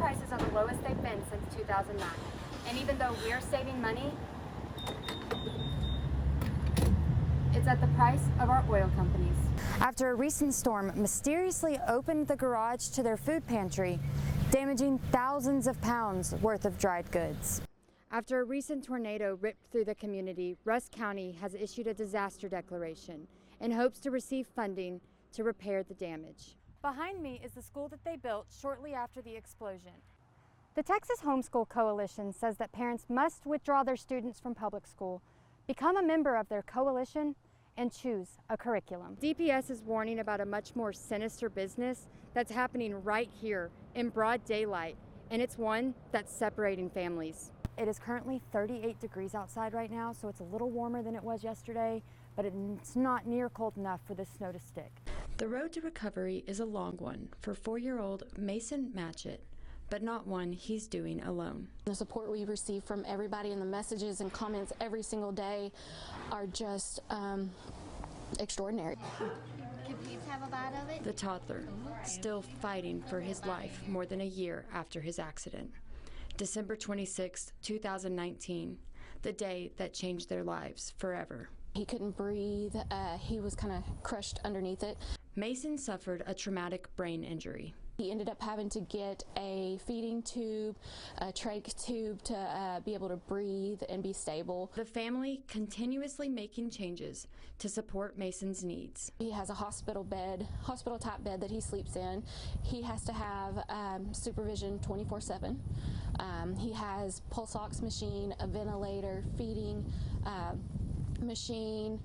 prices are the lowest they've been since 2009. And even though we're saving money, it's at the price of our oil companies. After a recent storm mysteriously opened the garage to their food pantry, damaging thousands of pounds worth of dried goods. After a recent tornado ripped through the community, Rusk County has issued a disaster declaration in hopes to receive funding to repair the damage. Behind me is the school that they built shortly after the explosion. The Texas Homeschool Coalition says that parents must withdraw their students from public school, become a member of their coalition, and choose a curriculum. DPS is warning about a much more sinister business that's happening right here in broad daylight, and it's one that's separating families. It is currently 38 degrees outside right now, so it's a little warmer than it was yesterday, but it's not near cold enough for the snow to stick. The road to recovery is a long one for 4-year-old Mason Matchett, but not one he's doing alone. The support we receive from everybody and the messages and comments every single day are just extraordinary. Could you have a bite of it? The toddler, still fighting for his life more than a year after his accident. December 26, 2019, the day that changed their lives forever. He couldn't breathe. He was kind of crushed underneath it. Mason suffered a traumatic brain injury. He ended up having to get a feeding tube, a trach tube to be able to breathe and be stable. The family continuously making changes to support Mason's needs. He has a hospital type bed that he sleeps in. He has to have supervision 24/7. He has pulse ox machine, a ventilator, feeding machine.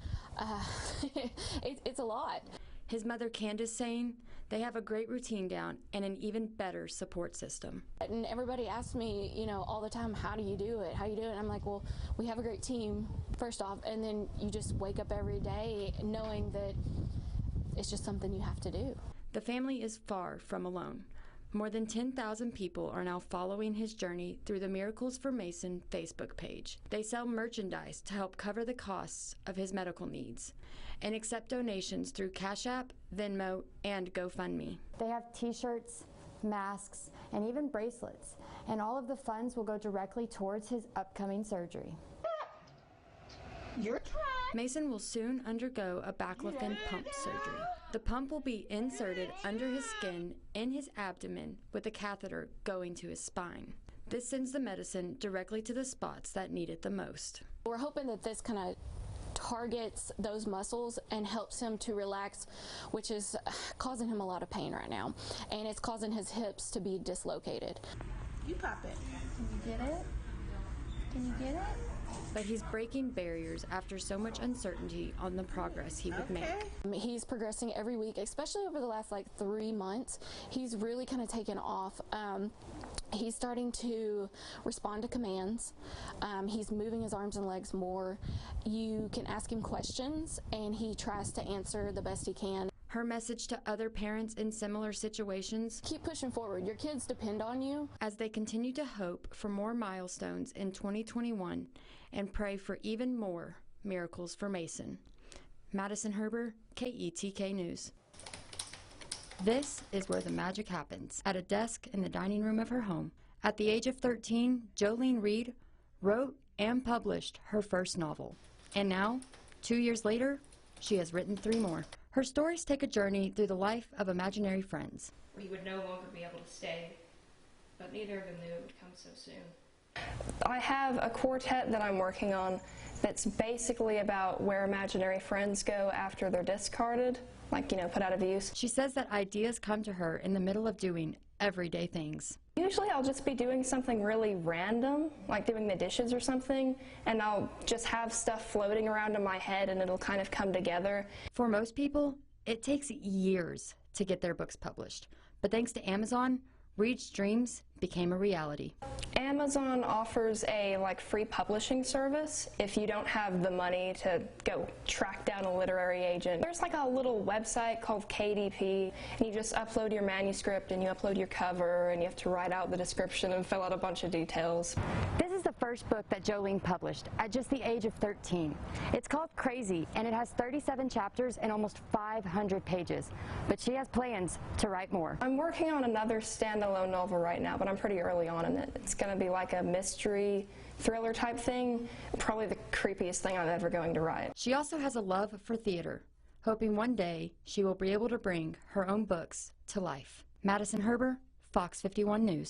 It's a lot. His mother Candace saying they have a great routine down and an even better support system. And everybody asks me, all the time, how do you do it? How do you do it? And I'm like, well, we have a great team, first off, and then you just wake up every day knowing that it's just something you have to do. The family is far from alone. More than 10,000 people are now following his journey through the Miracles for Mason Facebook page. They sell merchandise to help cover the costs of his medical needs and accept donations through Cash App, Venmo, and GoFundMe. They have t-shirts, masks, and even bracelets, and all of the funds will go directly towards his upcoming surgery. Mason will soon undergo a baclofen pump surgery. The pump will be inserted under his skin in his abdomen with a catheter going to his spine. This sends the medicine directly to the spots that need it the most. We're hoping that this kind of targets those muscles and helps him to relax, which is causing him a lot of pain right now. And it's causing his hips to be dislocated. You pop it. Can you get it? Can you get it? But he's breaking barriers after so much uncertainty on the progress he would make. He's progressing every week, especially over the last 3 months. He's really kind of taken off. He's starting to respond to commands. He's moving his arms and legs more. You can ask him questions and he tries to answer the best he can. Her message to other parents in similar situations: keep pushing forward. Your kids depend on you. As they continue to hope for more milestones in 2021 and pray for even more miracles for Mason. Madison Herber, KETK News. This is where the magic happens. At a desk in the dining room of her home. At the age of 13, Jolene Reed wrote and published her first novel. And now, 2 years later, she has written 3 more. Her stories take a journey through the life of imaginary friends. We would no longer be able to stay, but neither of them knew it would come so soon. I have a quartet that I'm working on that's basically about where imaginary friends go after they're discarded, put out of use. She says that ideas come to her in the middle of doing everyday things. Usually I'll just be doing something really random, like doing the dishes or something, and I'll just have stuff floating around in my head and it'll kind of come together. For most people, it takes years to get their books published, but thanks to Amazon, Reed's dreams became a reality. Amazon offers a free publishing service if you don't have the money to go track down a literary agent. There's a little website called KDP, and you just upload your manuscript and you upload your cover and you have to write out the description and fill out a bunch of details. This is the first book that Jolene published at just the age of 13. It's called Crazy, and it has 37 chapters and almost 500 pages, but she has plans to write more. I'm working on another standalone novel right now, but but I'm pretty early on in it. It's going to be like a mystery thriller type thing, probably the creepiest thing I'm ever going to write. She also has a love for theater, hoping one day she will be able to bring her own books to life. Madison Herber, Fox 51 News.